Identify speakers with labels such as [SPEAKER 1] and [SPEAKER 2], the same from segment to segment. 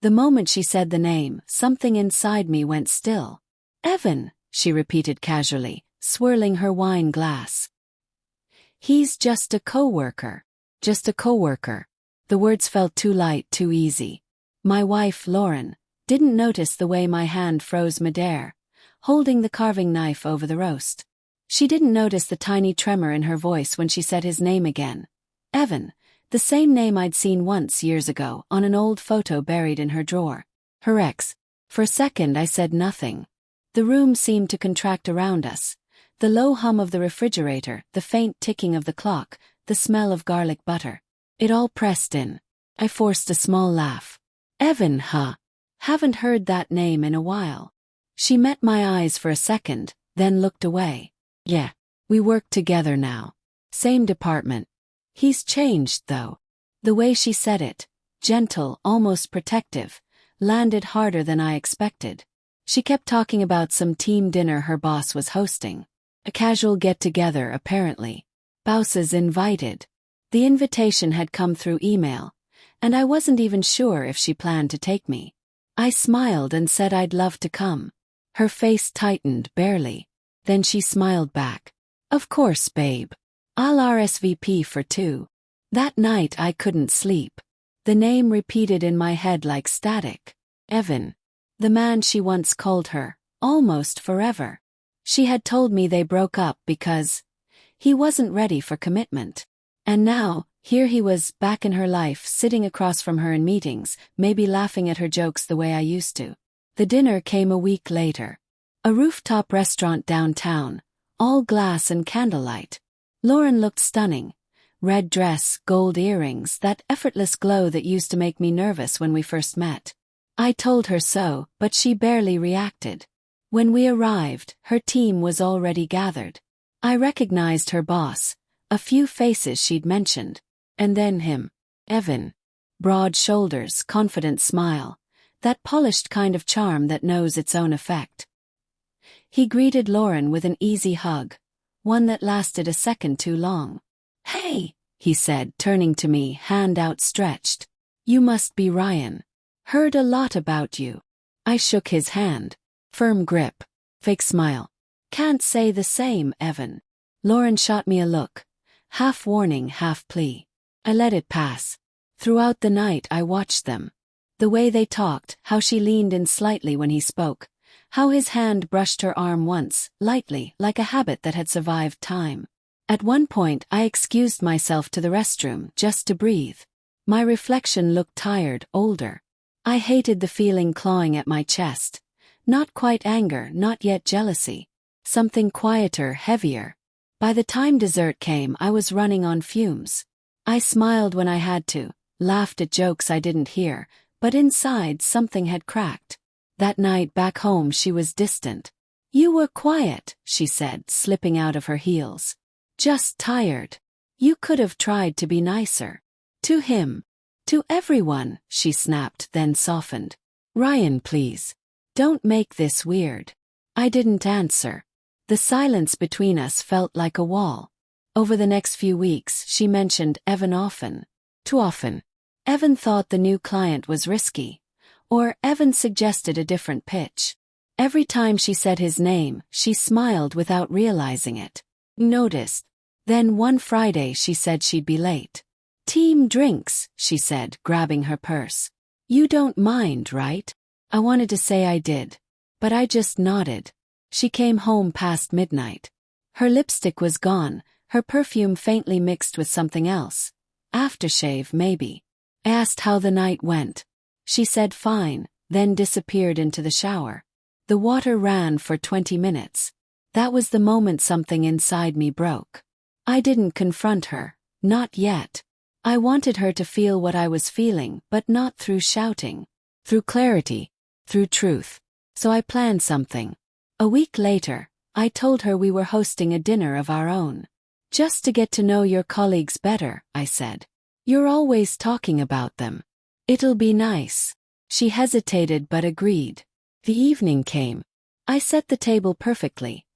[SPEAKER 1] The moment she said the name, something inside me went still. Evan, she repeated casually, swirling her wine glass. He's just a coworker. Just a coworker. The words felt too light, too easy. My wife, Lauren, didn't notice the way my hand froze midair, holding the carving knife over the roast. She didn't notice the tiny tremor in her voice when she said his name again. Evan, the same name I'd seen once years ago on an old photo buried in her drawer. Her ex. For a second I said nothing. The room seemed to contract around us. The low hum of the refrigerator, the faint ticking of the clock, the smell of garlic butter. It all pressed in. I forced a small laugh. Evan, huh? Haven't heard that name in a while. She met my eyes for a second, then looked away. Yeah, we work together now. Same department. He's changed, though. The way she said it, gentle, almost protective, landed harder than I expected. She kept talking about some team dinner her boss was hosting. A casual get-together, apparently. Bosses invited. The invitation had come through email, and I wasn't even sure if she planned to take me. I smiled and said I'd love to come. Her face tightened, barely. Then she smiled back. Of course, babe. I'll RSVP for 2. That night I couldn't sleep. The name repeated in my head like static. Evan. The man she once called her, almost forever. She had told me they broke up because he wasn't ready for commitment. And now, here he was, back in her life, sitting across from her in meetings, maybe laughing at her jokes the way I used to. The dinner came a week later. A rooftop restaurant downtown, all glass and candlelight. Lauren looked stunning. Red dress, gold earrings, that effortless glow that used to make me nervous when we first met. I told her so, but she barely reacted. When we arrived, her team was already gathered. I recognized her boss, a few faces she'd mentioned, and then him. Evan. Broad shoulders, confident smile, that polished kind of charm that knows its own effect. He greeted Lauren with an easy hug, one that lasted a second too long. Hey, he said, turning to me, hand outstretched. You must be Ryan. Heard a lot about you. I shook his hand. Firm grip. Fake smile. Can't say the same, Evan. Lauren shot me a look. Half warning, half plea. I let it pass. Throughout the night I watched them. The way they talked, how she leaned in slightly when he spoke, how his hand brushed her arm once, lightly, like a habit that had survived time. At one point I excused myself to the restroom just to breathe. My reflection looked tired, older. I hated the feeling clawing at my chest. Not quite anger, not yet jealousy. Something quieter, heavier. By the time dessert came, I was running on fumes. I smiled when I had to, laughed at jokes I didn't hear, but inside something had cracked. That night back home she was distant. You were quiet, she said, slipping out of her heels. Just tired. You could have tried to be nicer. To him. To everyone, she snapped, then softened. Ryan, please. Don't make this weird. I didn't answer. The silence between us felt like a wall. Over the next few weeks, she mentioned Evan often. Too often. Evan thought the new client was risky. Or Evan suggested a different pitch. Every time she said his name, she smiled without realizing it. Noticed. Then one Friday she said she'd be late. Team drinks, she said, grabbing her purse. You don't mind, right? I wanted to say I did. But I just nodded. She came home past midnight. Her lipstick was gone, her perfume faintly mixed with something else. Aftershave, maybe. I asked how the night went. She said fine, then disappeared into the shower. The water ran for 20 minutes. That was the moment something inside me broke. I didn't confront her, not yet. I wanted her to feel what I was feeling, but not through shouting. Through clarity. Through truth. So I planned something. A week later, I told her we were hosting a dinner of our own. Just to get to know your colleagues better, I said. You're always talking about them. It'll be nice. She hesitated but agreed. The evening came. I set the table perfectly.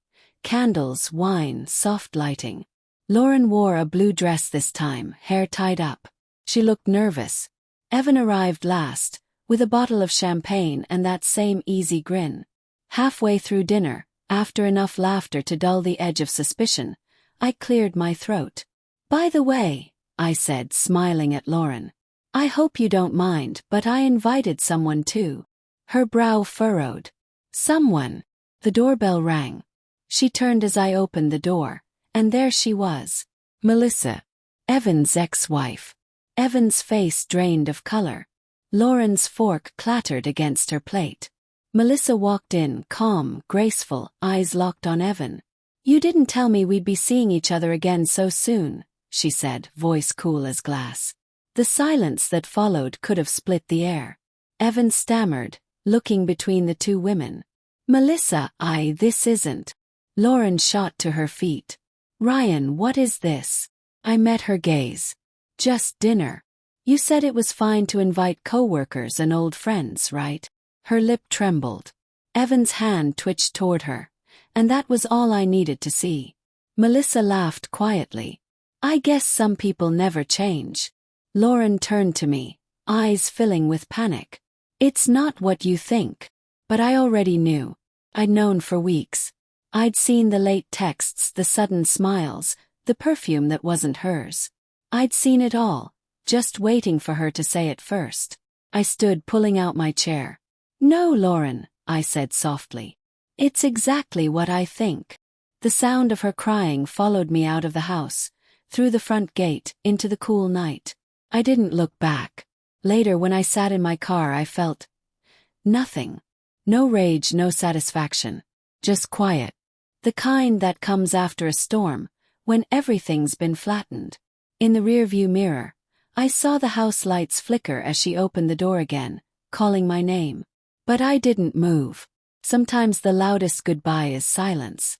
[SPEAKER 1] Candles, wine, soft lighting. Lauren wore a blue dress this time, hair tied up. She looked nervous. Evan arrived last, with a bottle of champagne and that same easy grin. Halfway through dinner, after enough laughter to dull the edge of suspicion, I cleared my throat. "By the way," I said, smiling at Lauren, "I hope you don't mind, but I invited someone too." Her brow furrowed. "Someone?" The doorbell rang. She turned as I opened the door, and there she was. Melissa, Evan's ex-wife. Evan's face drained of color. Lauren's fork clattered against her plate. Melissa walked in, calm, graceful, eyes locked on Evan. "You didn't tell me we'd be seeing each other again so soon," she said, voice cool as glass. The silence that followed could have split the air. Evan stammered, looking between the two women. "Melissa, this isn't." Lauren shot to her feet. "Ryan, what is this?" I met her gaze. "Just dinner. You said it was fine to invite coworkers and old friends, right?" Her lip trembled. Evan's hand twitched toward her, and that was all I needed to see. Melissa laughed quietly. "I guess some people never change." Lauren turned to me, eyes filling with panic. "It's not what you think." But I already knew. I'd known for weeks. I'd seen the late texts, the sudden smiles, the perfume that wasn't hers. I'd seen it all, just waiting for her to say it first. I stood, pulling out my chair. "No, Lauren," I said softly. "It's exactly what I think." The sound of her crying followed me out of the house, through the front gate, into the cool night. I didn't look back. Later, when I sat in my car, I felt nothing. No rage, no satisfaction. Just quiet. The kind that comes after a storm, when everything's been flattened. In the rearview mirror, I saw the house lights flicker as she opened the door again, calling my name. But I didn't move. Sometimes the loudest goodbye is silence.